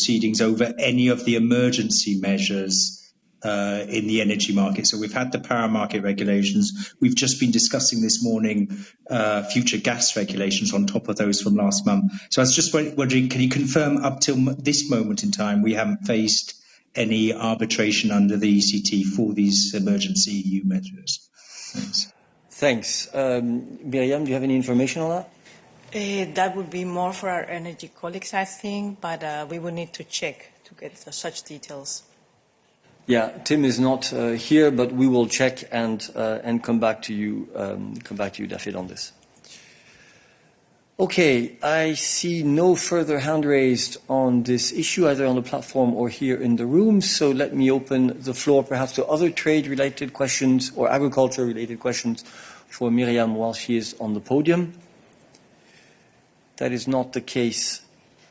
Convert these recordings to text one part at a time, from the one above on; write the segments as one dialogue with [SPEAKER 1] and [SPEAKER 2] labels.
[SPEAKER 1] proceedings over any of the emergency measures in the energy market. So we've had the power market regulations. We've just been discussing this morning future gas regulations on top of those from last month. So I was just wondering, can you confirm up till this moment in time we haven't faced any arbitration under the ECT for these emergency EU measures?
[SPEAKER 2] Thanks. Miriam, do you have any information on that?
[SPEAKER 3] That would be more for our energy colleagues, I think, but we would need to check to get such details.
[SPEAKER 2] Yeah, Tim is not here, but we will check and come back to you, David, on this. Okay, I see no further hand raised on this issue, either on the platform or here in the room. So let me open the floor perhaps to other trade-related questions or agriculture-related questions for Miriam while she is on the podium. That is not the case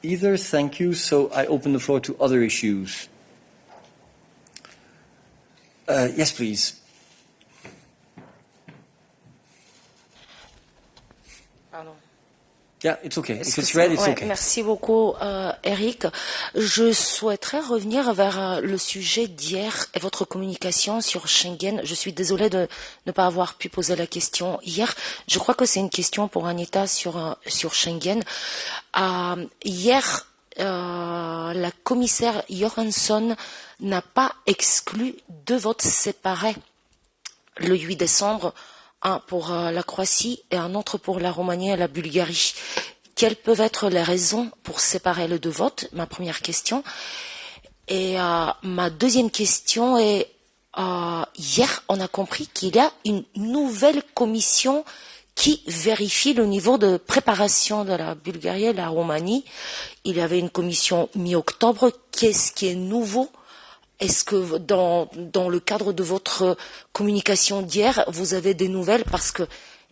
[SPEAKER 2] either. Thank you. So I open the floor to other issues. Yes, please.
[SPEAKER 4] Pardon.
[SPEAKER 2] Yeah, it's okay. If it's red, it's okay.
[SPEAKER 4] Merci beaucoup, Eric. Je souhaiterais revenir vers le sujet d'hier et votre communication sur Schengen. Je suis désolée de ne pas avoir pu poser la question hier. Je crois que c'est une question pour Anita sur Schengen. Hier, la commissaire Johansson n'a pas exclu 2 votes séparés le 8 décembre, un pour la Croatie et un autre pour la Roumanie et la Bulgarie. Quelles peuvent être les raisons pour séparer les 2 votes? Ma première question. Et ma deuxième question est, hier, on a compris qu'il y a une nouvelle commission qui vérifie le niveau de préparation de la Bulgarie et la Roumanie. Il y avait une commission mi-octobre. Qu'est-ce qui est nouveau? Est-ce que dans le cadre de votre communication d'hier, vous avez des nouvelles? Parce que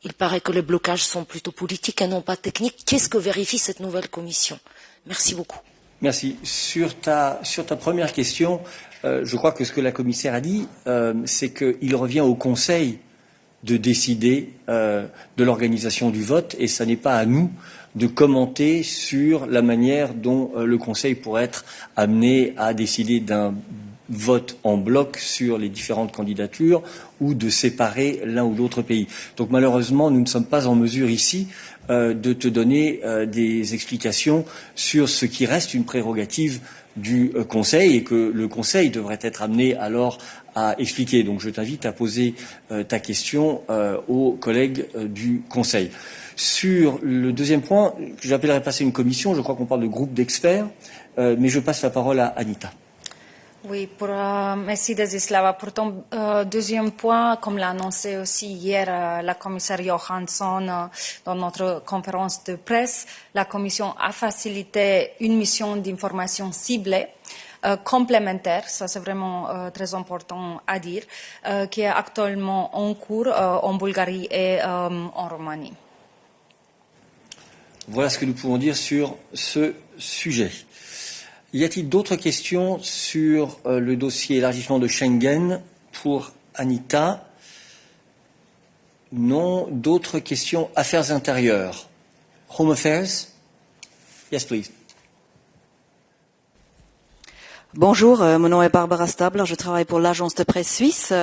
[SPEAKER 4] il paraît que les blocages sont plutôt politiques et non pas techniques. Qu'est-ce que vérifie cette nouvelle commission? Merci beaucoup.
[SPEAKER 2] Merci. Sur ta première question, je crois que ce que la commissaire a dit, c'est qu'il revient au Conseil de décider de l'organisation du vote et ce n'est pas à nous de commenter sur la manière dont le Conseil pourrait être amené à décider d'un vote en bloc sur les différentes candidatures ou de séparer l'un ou l'autre pays. Donc malheureusement, nous ne sommes pas en mesure ici de te donner des explications sur ce qui reste une prérogative du Conseil et que le Conseil devrait être amené alors à expliquer. Donc je t'invite à poser ta question aux collègues du Conseil. Sur le deuxième point, j'appellerais passer une commission, je crois qu'on parle de groupe d'experts, mais je passe la parole à Anita.
[SPEAKER 3] Oui, merci Desislava. Pour ton deuxième point, comme l'a annoncé aussi hier la commissaire Johansson dans notre conférence de presse, la Commission a facilité une mission d'information ciblée, complémentaire, ça c'est vraiment très important à dire, qui est actuellement en cours en Bulgarie et en Roumanie.
[SPEAKER 2] Voilà ce que nous pouvons dire sur ce sujet. Y a-t-il d'autres questions sur le dossier élargissement de Schengen pour Anita? Non. D'autres questions? Affaires intérieures. Home Affairs? Yes, please.
[SPEAKER 5] Bonjour, mon nom est Barbara Stabler, je travaille pour l'agence de presse suisse.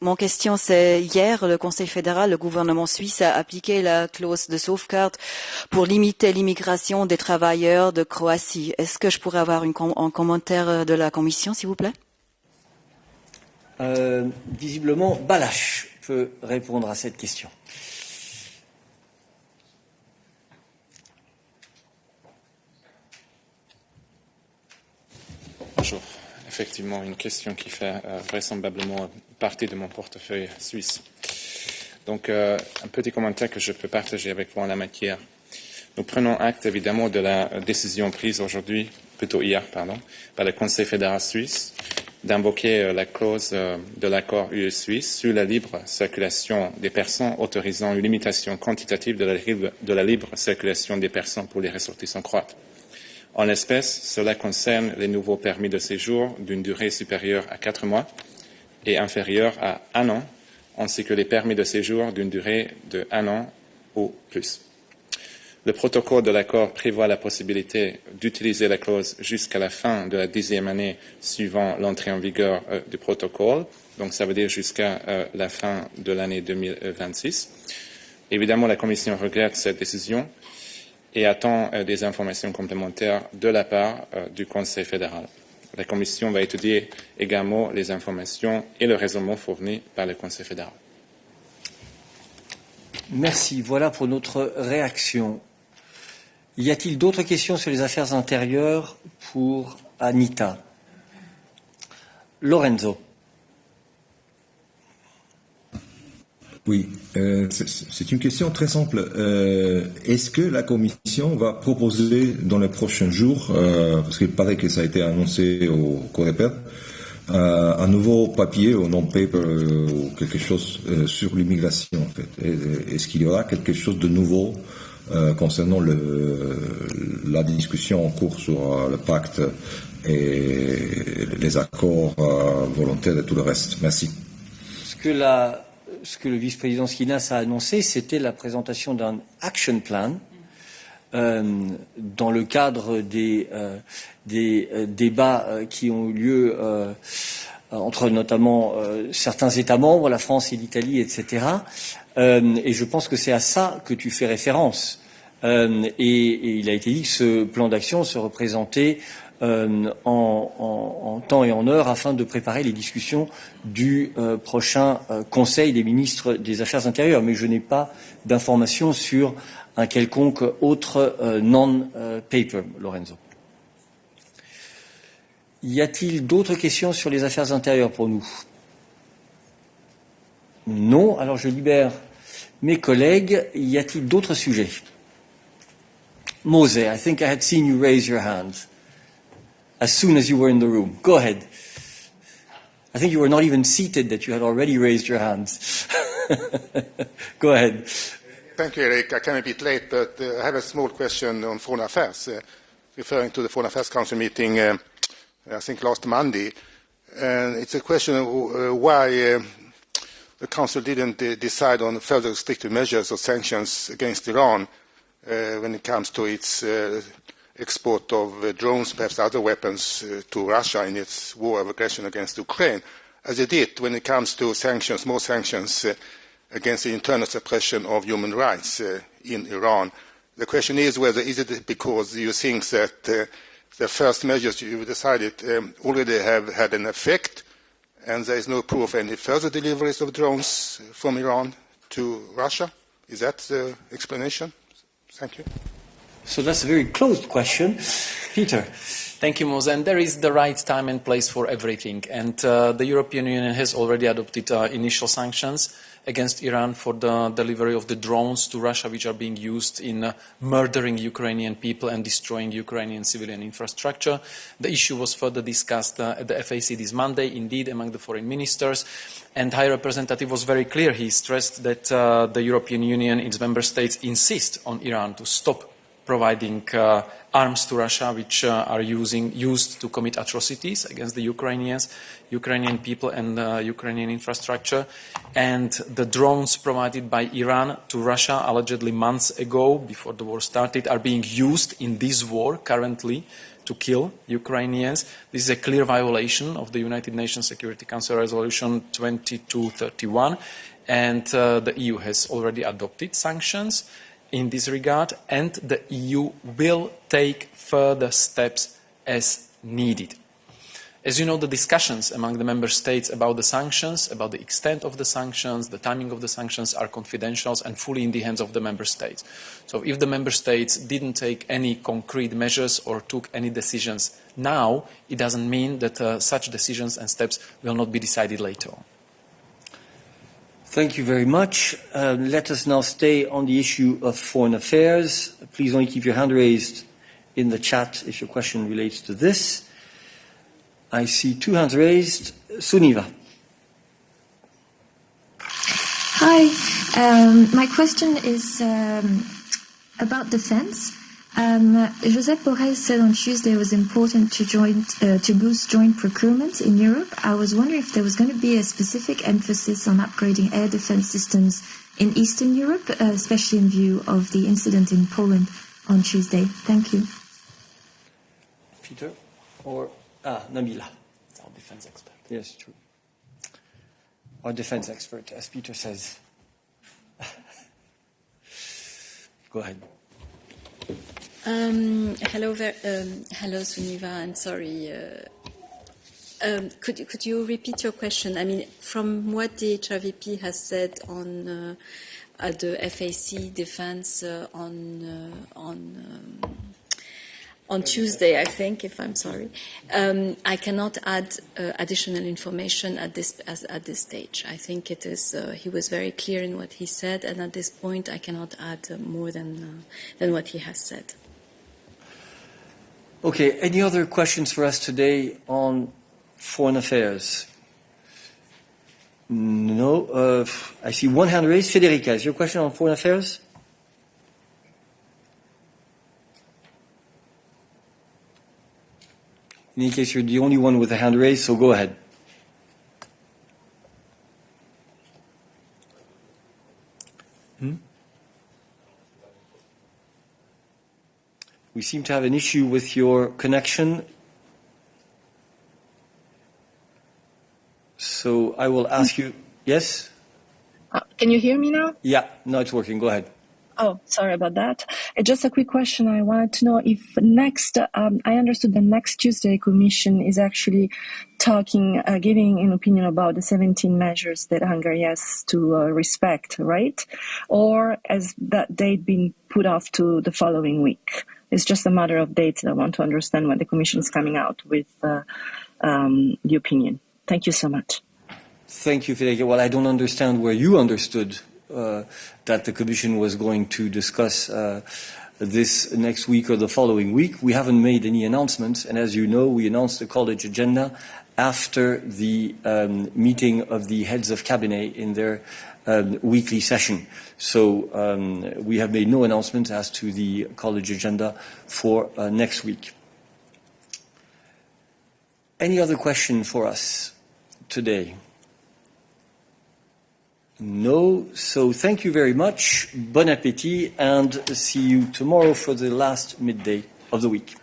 [SPEAKER 5] Mon question, c'est hier, le Conseil fédéral, le gouvernement suisse a appliqué la clause de sauvegarde pour limiter l'immigration des travailleurs de Croatie. Est-ce que je pourrais avoir un commentaire de la Commission, s'il vous plaît?
[SPEAKER 2] Visiblement, Balázs peut répondre à cette question.
[SPEAKER 6] Bonjour. Effectivement, une question qui fait vraisemblablement partie de mon portefeuille suisse. Donc, un petit commentaire que je peux partager avec vous en la matière. Nous prenons acte évidemment de la décision prise aujourd'hui, plutôt hier, par le Conseil fédéral suisse, d'invoquer la clause de l'accord UE-Suisse sur la libre circulation des personnes, autorisant une limitation quantitative de la libre circulation des personnes pour les ressortissants croates. En l'espèce, cela concerne les nouveaux permis de séjour d'une durée supérieure à 4 mois et inférieure à 1 an, ainsi que les permis de séjour d'une durée de 1 an ou plus. Le protocole de l'accord prévoit la possibilité d'utiliser la clause jusqu'à la fin de la 10e année suivant l'entrée en vigueur du protocole. Donc, ça veut dire jusqu'à la fin de l'année 2026. Évidemment, la Commission regrette cette décision et attend des informations complémentaires de la part du Conseil fédéral. La Commission va étudier également les informations et le raisonnement fournis par le Conseil fédéral.
[SPEAKER 2] Merci. Voilà pour notre réaction. Y a-t-il d'autres questions sur les affaires intérieures pour Anita? Lorenzo.
[SPEAKER 7] Oui, c'est une question très simple. Est-ce que la Commission va proposer dans les prochains jours, parce qu'il paraît que ça a été annoncé au Coreper, un nouveau papier ou non-paper ou quelque chose sur l'immigration en fait? Est-ce qu'il y aura quelque chose de nouveau concernant la discussion en cours sur le pacte et les accords volontaires et tout le reste? Merci.
[SPEAKER 2] Ce que le vice-président Skinas a annoncé, c'était la présentation d'un action plan dans le cadre des débats qui ont eu lieu entre notamment certains États membres, la France et l'Italie, etc. Et je pense que c'est à ça que tu fais référence. Et il a été dit que ce plan d'action se représentait en temps et en heure afin de préparer les discussions du prochain Conseil des ministres des Affaires intérieures. Mais je n'ai pas d'informations sur un quelconque autre non-paper, Lorenzo. Y a-t-il d'autres questions sur les affaires intérieures pour nous? Non. Alors je libère mes collègues. Y a-t-il d'autres sujets? Mose, I think I had seen you raise your hand as soon as you were in the room. Go ahead. I think you were not even seated that you had already raised your hands. Go ahead.
[SPEAKER 8] Thank you, Eric. I came a bit late, but I have a small question on Foreign Affairs, referring to the Foreign Affairs Council meeting, I think last Monday. And it's a question of why the Council didn't decide on further restrictive measures or sanctions against Iran when it comes to its export of drones, perhaps other weapons, to Russia in its war of aggression against Ukraine, as it did when it comes to sanctions, more sanctions against the internal suppression of human rights in Iran. The question is whether is it because you think that the first measures you decided already have had an effect and there is no proof of any further deliveries of drones from Iran to Russia? Is that the explanation? Thank you.
[SPEAKER 2] So that's a very closed question. Peter.
[SPEAKER 9] Thank you, Mose. And there is the right time and place for everything. And the European Union has already adopted initial sanctions against Iran for the delivery of the drones to Russia, which are being used in murdering Ukrainian people and destroying Ukrainian civilian infrastructure. The issue was further discussed at the FAC this Monday, indeed, among the foreign ministers. And High Representative was very clear. He stressed that the European Union, its member states, insist on Iran to stop providing arms to Russia, which are used to commit atrocities against the Ukrainian people and Ukrainian infrastructure. And the drones provided by Iran to Russia, allegedly months ago, before the war started, are being used in this war currently to kill Ukrainians. This is a clear violation of the United Nations Security Council Resolution 2231, and the EU has already adopted sanctions in this regard, and the EU will take further steps as needed. As you know, the discussions among the member states about the sanctions, about the extent of the sanctions, the timing of the sanctions are confidential and fully in the hands of the member states. So if the member states didn't take any concrete measures or took any decisions now, it doesn't mean that such decisions and steps will not be decided later on.
[SPEAKER 2] Thank you very much. Let us now stay on the issue of foreign affairs. Please only keep your hand raised in the chat if your question relates to this. I see two hands raised. Suniva.
[SPEAKER 10] Hi. My question is about defense. Josep Borrell said on Tuesday it was important to boost joint procurement in Europe. I was wondering if there was going to be a specific emphasis on upgrading air defense systems in Eastern Europe, especially in view of the incident in Poland on Tuesday? Thank you.
[SPEAKER 2] Peter or Nabila?
[SPEAKER 9] It's our defense expert.
[SPEAKER 2] Yes, true. Our defense expert, as Peter says. Go ahead.
[SPEAKER 11] Hello, Suniva, and sorry. Could you repeat your question? I mean, from what the HRVP has said on the FAC defense on Tuesday, I think, if I'm sorry, I cannot add additional information at this stage. I think it is he was very clear in what he said, and at this point, I cannot add more than what he has said.
[SPEAKER 2] Okay. Any other questions for us today on foreign affairs? No. I see one hand raised. Federica, is your question on foreign affairs? In any case, you're the only one with a hand raised, so go ahead. We seem to have an issue with your connection. So I will ask you, yes?
[SPEAKER 12] Can you hear me now?
[SPEAKER 2] Yeah, now it's working. Go ahead.
[SPEAKER 12] Oh, sorry about that. Just a quick question. I wanted to know if next, I understood the next Tuesday Commission is actually giving an opinion about the 17 measures that Hungary has to respect, right? Or has that date been put off to the following week? It's just a matter of dates. I want to understand when the Commission is coming out with the opinion. Thank you so much.
[SPEAKER 2] Thank you, Federica. Well, I don't understand where you understood that the Commission was going to discuss this next week or the following week. We haven't made any announcements, and as you know, we announced the college agenda after the meeting of the heads of cabinet in their weekly session. So we have made no announcements as to the college agenda for next week. Any other question for us today? No. So thank you very much. Bon appétit, and see you tomorrow for the last midday of the week.